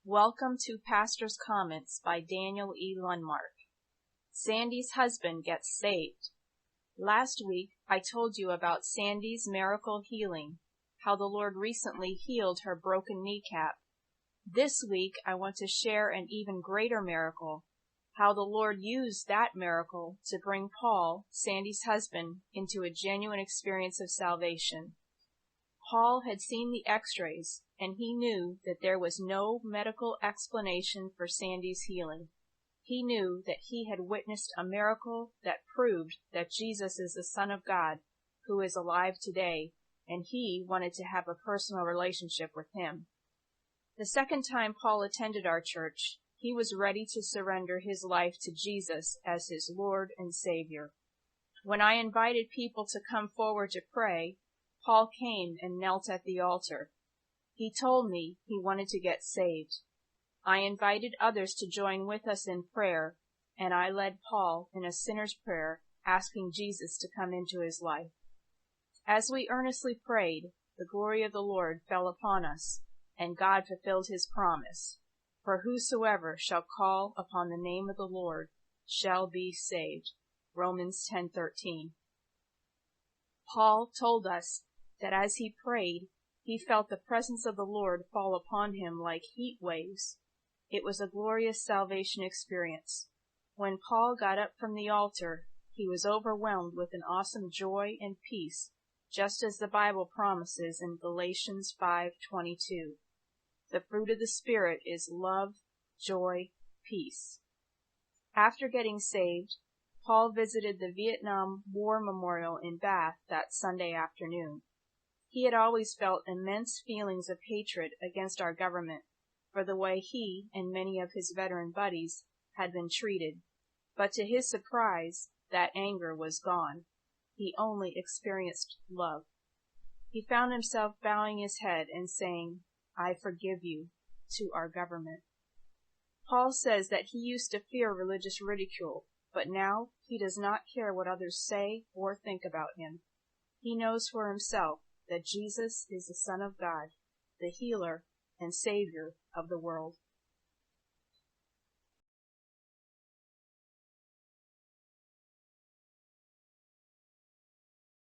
Welcome to Pastor's Comments by Daniel E. Lundmark. Sandy's husband gets saved. Last week, I told you about Sandy's miracle healing, how the Lord recently healed her broken kneecap. This week, I want to share an even greater miracle, how the Lord used that miracle to bring Paul, Sandy's husband, into a genuine experience of salvation. Paul had seen the x-rays, and he knew that there was no medical explanation for Sandy's healing. He knew that he had witnessed a miracle that proved that Jesus is the Son of God, who is alive today, and he wanted to have a personal relationship with him. The second time Paul attended our church, he was ready to surrender his life to Jesus as his Lord and Savior. When I invited people to come forward to pray, Paul came and knelt at the altar. He told me he wanted to get saved. I invited others to join with us in prayer, and I led Paul in a sinner's prayer, asking Jesus to come into his life. As we earnestly prayed, the glory of the Lord fell upon us, and God fulfilled his promise. For whosoever shall call upon the name of the Lord shall be saved. Romans 10:13. Paul told us that as he prayed, he felt the presence of the Lord fall upon him like heat waves. It was a glorious salvation experience. When Paul got up from the altar, he was overwhelmed with an awesome joy and peace, just as the Bible promises in Galatians 5:22. The fruit of the Spirit is love, joy, peace. After getting saved, Paul visited the Vietnam War Memorial in Bath that Sunday afternoon. He had always felt immense feelings of hatred against our government for the way he and many of his veteran buddies had been treated, but to his surprise, that anger was gone. He only experienced love. He found himself bowing his head and saying, "I forgive you," to our government. Paul says that he used to fear religious ridicule, but now he does not care what others say or think about him. He knows for himself that Jesus is the Son of God, the healer and Savior of the world.